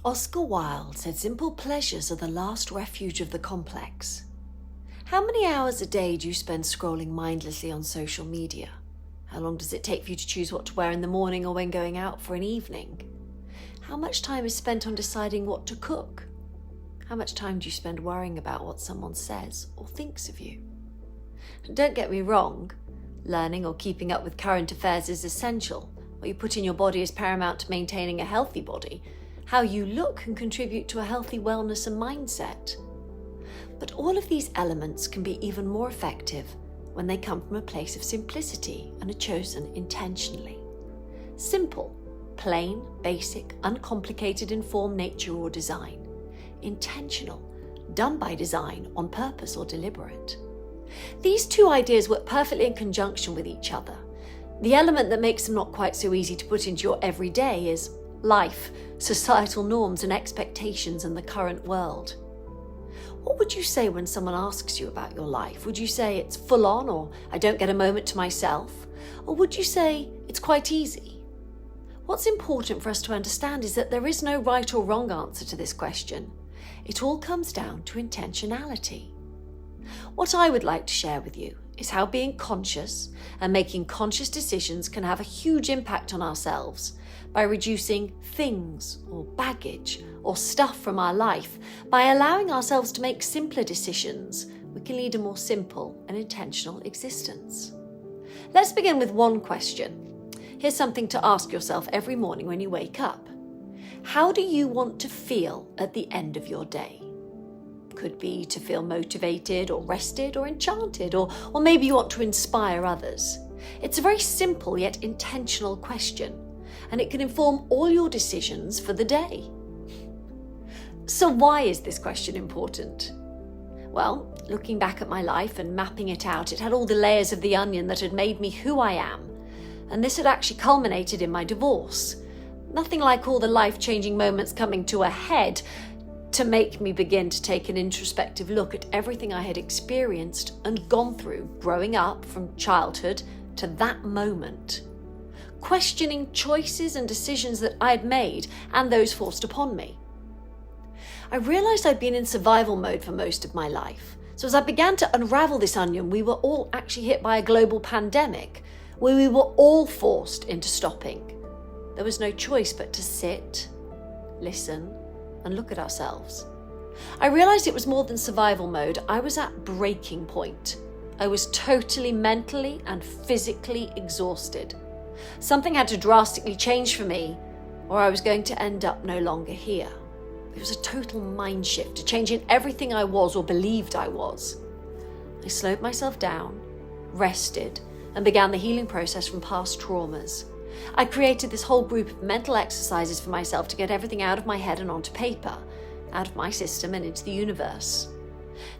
Oscar Wilde said simple pleasures are the last refuge of the complex. How many hours a day do you spend scrolling mindlessly on social media? How long does it take for you to choose what to wear in the morning or when going out for an evening? How much time is spent on deciding what to cook? How much time do you spend worrying about what someone says or thinks of you? And don't get me wrong, learning or keeping up with current affairs is essential. What you put in your body is paramount to maintaining a healthy body. How you look can contribute to a healthy wellness and mindset. But all of these elements can be even more effective when they come from a place of simplicity and are chosen intentionally. Simple, plain, basic, uncomplicated in form, nature, or design. Intentional, done by design, on purpose, or deliberate. These two ideas work perfectly in conjunction with each other. The element that makes them not quite so easy to put into your everyday is life, societal norms and expectations in the current world. What would you say when someone asks you about your life? Would you say it's full on, or I don't get a moment to myself? Or would you say it's quite easy? What's important for us to understand is that there is no right or wrong answer to this question. It all comes down to intentionality. What I would like to share with you is how being conscious and making conscious decisions can have a huge impact on ourselves by reducing things or baggage or stuff from our life. By allowing ourselves to make simpler decisions, we can lead a more simple and intentional existence. Let's begin with one question. Here's something to ask yourself every morning when you wake up. How do you want to feel at the end of your day? Could be to feel motivated or rested or enchanted, or maybe you want to inspire others. It's a very simple yet intentional question, and it can inform all your decisions for the day. So why is this question important? Well, looking back at my life and mapping it out, it had all the layers of the onion that had made me who I am, and this had actually culminated in my divorce. Nothing like all the life-changing moments coming to a head to make me begin to take an introspective look at everything I had experienced and gone through growing up from childhood to that moment. Questioning choices and decisions that I had made and those forced upon me. I realised I'd been in survival mode for most of my life. So as I began to unravel this onion, we were all actually hit by a global pandemic where we were all forced into stopping. There was no choice but to sit, listen, and look at ourselves. I realised it was more than survival mode. I was at breaking point. I was totally mentally and physically exhausted. Something had to drastically change for me, or I was going to end up no longer here. It was a total mind shift, a change in everything I was or believed I was. I slowed myself down, rested, and began the healing process from past traumas. I created this whole group of mental exercises for myself to get everything out of my head and onto paper, out of my system and into the universe.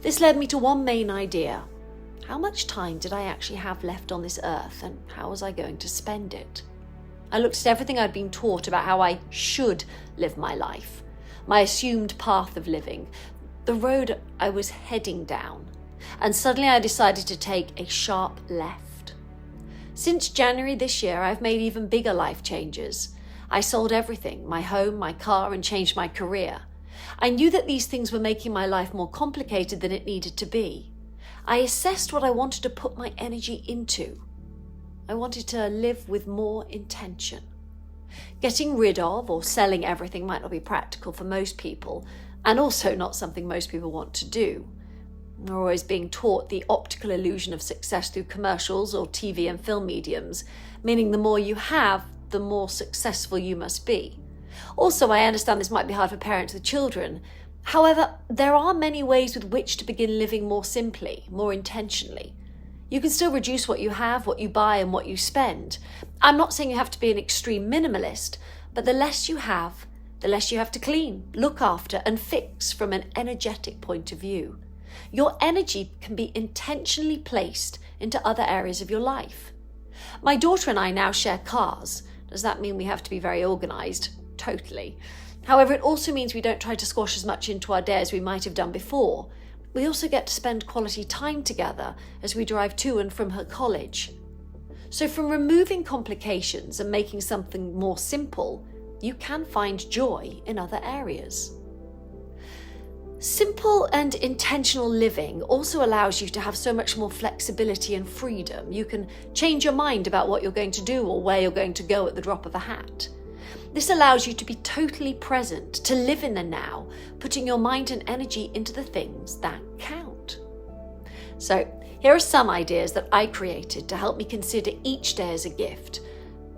This led me to one main idea. How much time did I actually have left on this earth, and how was I going to spend it? I looked at everything I'd been taught about how I should live my life, my assumed path of living, the road I was heading down, and suddenly I decided to take a sharp left. Since January this year, I've made even bigger life changes. I sold everything, my home, my car, and changed my career. I knew that these things were making my life more complicated than it needed to be. I assessed what I wanted to put my energy into. I wanted to live with more intention. Getting rid of or selling everything might not be practical for most people, and also not something most people want to do. We're always being taught the optical illusion of success through commercials or TV and film mediums, meaning the more you have, the more successful you must be. Also, I understand this might be hard for parents with children. However, there are many ways with which to begin living more simply, more intentionally. You can still reduce what you have, what you buy, and what you spend. I'm not saying you have to be an extreme minimalist, but the less you have, the less you have to clean, look after, and fix from an energetic point of view. Your energy can be intentionally placed into other areas of your life. My daughter and I now share cars. Does that mean we have to be very organised? Totally. However, it also means we don't try to squash as much into our day as we might have done before. We also get to spend quality time together as we drive to and from her college. So from removing complications and making something more simple, you can find joy in other areas. Simple and intentional living also allows you to have so much more flexibility and freedom. You can change your mind about what you're going to do or where you're going to go at the drop of a hat. This allows you to be totally present, to live in the now, putting your mind and energy into the things that count. So, here are some ideas that I created to help me consider each day as a gift,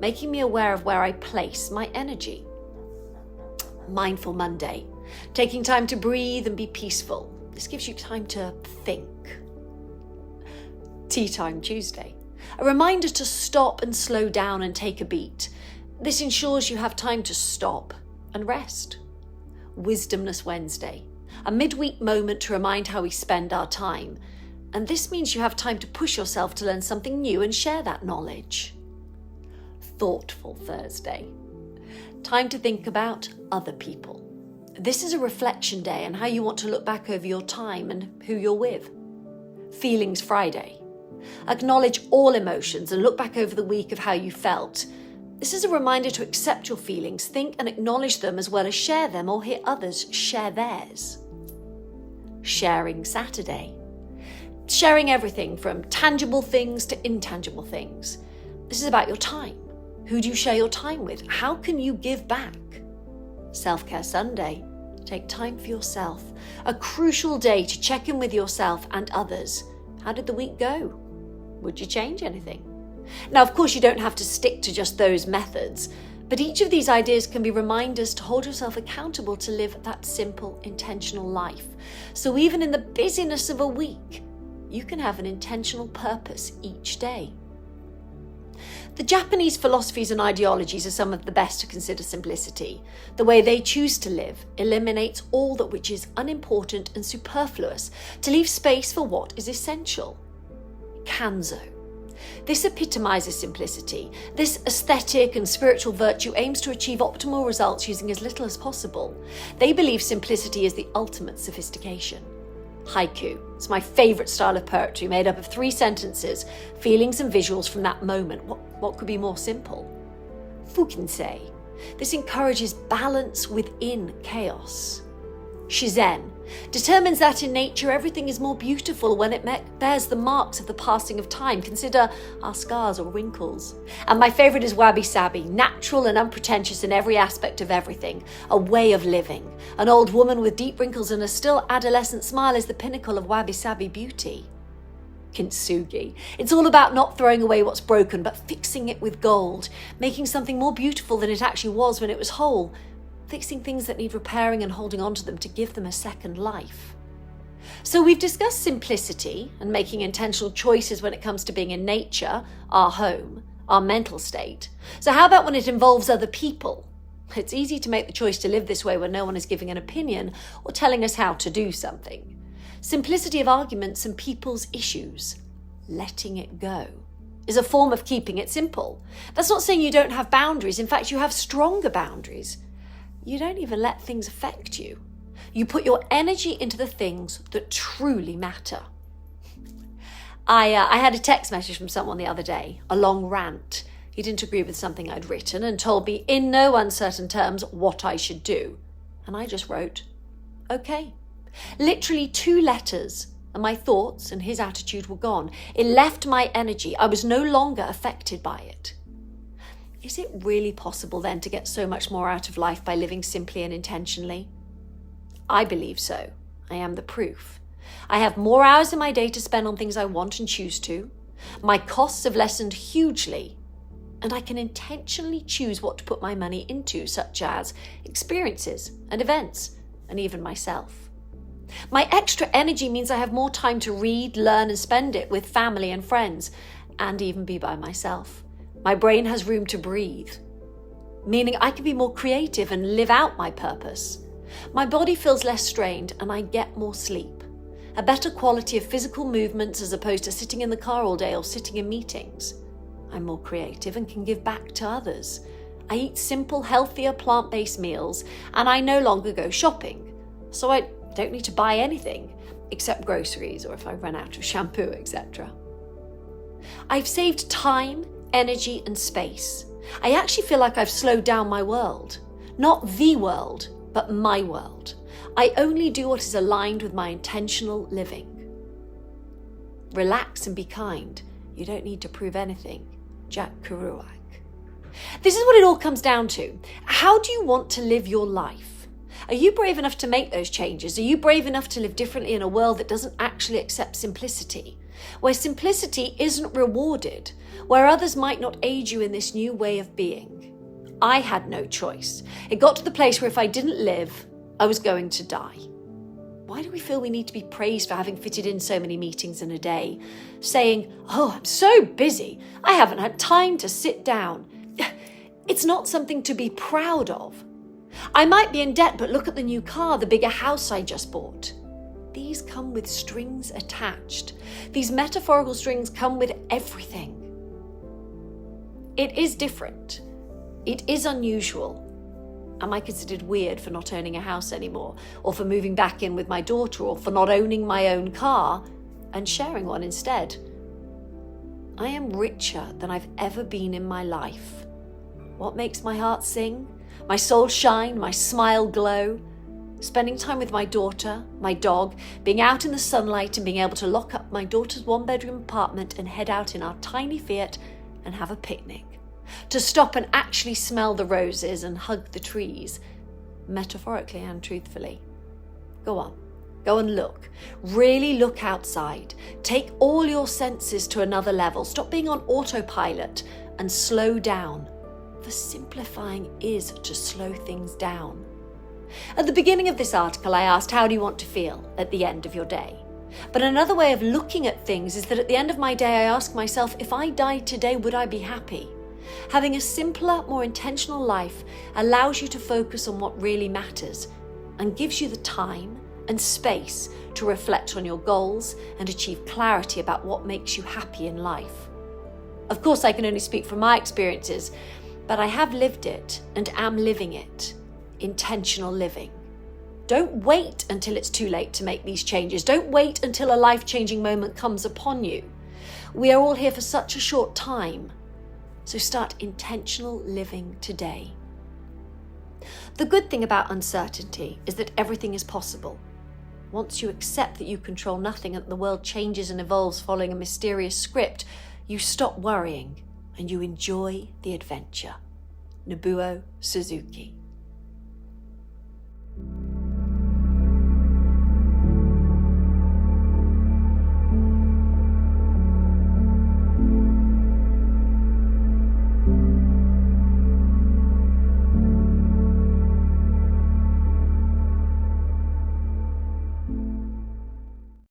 making me aware of where I place my energy. Mindful Monday. Taking time to breathe and be peaceful. This gives you time to think. Tea Time Tuesday. A reminder to stop and slow down and take a beat. This ensures you have time to stop and rest. Wisdomless Wednesday. A midweek moment to remind how we spend our time. And this means you have time to push yourself to learn something new and share that knowledge. Thoughtful Thursday. Time to think about other people. This is a reflection day on how you want to look back over your time and who you're with. Feelings Friday. Acknowledge all emotions and look back over the week of how you felt. This is a reminder to accept your feelings, think and acknowledge them as well as share them or hear others share theirs. Sharing Saturday. Sharing everything from tangible things to intangible things. This is about your time. Who do you share your time with? How can you give back? Self-Care Sunday. Take time for yourself. A crucial day to check in with yourself and others. How did the week go? Would you change anything? Now, of course, you don't have to stick to just those methods, but each of these ideas can be reminders to hold yourself accountable to live that simple, intentional life. So even in the busyness of a week, you can have an intentional purpose each day. The Japanese philosophies and ideologies are some of the best to consider simplicity. The way they choose to live eliminates all that which is unimportant and superfluous to leave space for what is essential. Kanzo. This epitomizes simplicity. This aesthetic and spiritual virtue aims to achieve optimal results using as little as possible. They believe simplicity is the ultimate sophistication. Haiku. It's my favourite style of poetry, made up of 3 sentences, feelings and visuals from that moment. What could be more simple? Fukinsei. This encourages balance within chaos. Shizen determines that in nature everything is more beautiful when it bears the marks of the passing of time. Consider our scars or wrinkles. And my favourite is wabi-sabi, natural and unpretentious in every aspect of everything, a way of living. An old woman with deep wrinkles and a still adolescent smile is the pinnacle of wabi-sabi beauty. Kintsugi. It's all about not throwing away what's broken, but fixing it with gold, making something more beautiful than it actually was when it was whole, fixing things that need repairing and holding on to them to give them a second life. So we've discussed simplicity and making intentional choices when it comes to being in nature, our home, our mental state. So how about when it involves other people? It's easy to make the choice to live this way when no one is giving an opinion or telling us how to do something. Simplicity of arguments and people's issues, letting it go, is a form of keeping it simple. That's not saying you don't have boundaries. In fact, you have stronger boundaries. You don't even let things affect you. You put your energy into the things that truly matter. I had a text message from someone the other day, a long rant. He didn't agree with something I'd written and told me in no uncertain terms what I should do. And I just wrote, okay. Literally 2 letters, and my thoughts and his attitude were gone. It left my energy. I was no longer affected by it. Is it really possible then to get so much more out of life by living simply and intentionally? I believe so. I am the proof. I have more hours in my day to spend on things I want and choose to. My costs have lessened hugely, and I can intentionally choose what to put my money into, such as experiences and events, and even myself. My extra energy means I have more time to read, learn, and spend it with family and friends, and even be by myself. My brain has room to breathe, meaning I can be more creative and live out my purpose. My body feels less strained and I get more sleep. A better quality of physical movements as opposed to sitting in the car all day or sitting in meetings. I'm more creative and can give back to others. I eat simple, healthier, plant-based meals and I no longer go shopping. So I don't need to buy anything except groceries or if I run out of shampoo, etc. I've saved time, energy and space. I actually feel like I've slowed down my world. Not the world, but my world. I only do what is aligned with my intentional living. Relax and be kind. You don't need to prove anything. Jack Kerouac. This is what it all comes down to. How do you want to live your life? Are you brave enough to make those changes? Are you brave enough to live differently in a world that doesn't actually accept simplicity? Where simplicity isn't rewarded, where others might not aid you in this new way of being. I had no choice. It got to the place where if I didn't live, I was going to die. Why do we feel we need to be praised for having fitted in so many meetings in a day? Saying, oh, I'm so busy, I haven't had time to sit down. It's not something to be proud of. I might be in debt, but look at the new car, the bigger house I just bought. These come with strings attached. These metaphorical strings come with everything. It is different. It is unusual. Am I considered weird for not owning a house anymore, or for moving back in with my daughter, or for not owning my own car and sharing one instead? I am richer than I've ever been in my life. What makes my heart sing? My soul shine, my smile glow? Spending time with my daughter, my dog, being out in the sunlight and being able to lock up my daughter's one-bedroom apartment and head out in our tiny Fiat and have a picnic. To stop and actually smell the roses and hug the trees, metaphorically and truthfully. Go on, go and look. Really look outside. Take all your senses to another level. Stop being on autopilot and slow down. For simplifying is to slow things down. At the beginning of this article, I asked, how do you want to feel at the end of your day? But another way of looking at things is that at the end of my day, I ask myself, if I died today, would I be happy? Having a simpler, more intentional life allows you to focus on what really matters and gives you the time and space to reflect on your goals and achieve clarity about what makes you happy in life. Of course, I can only speak from my experiences, but I have lived it and am living it. Intentional living. Don't wait until it's too late to make these changes. Don't wait until a life-changing moment comes upon you. We are all here for such a short time. So start intentional living today. The good thing about uncertainty is that everything is possible. Once you accept that you control nothing and that the world changes and evolves following a mysterious script, you stop worrying and you enjoy the adventure. Nobuo Suzuki.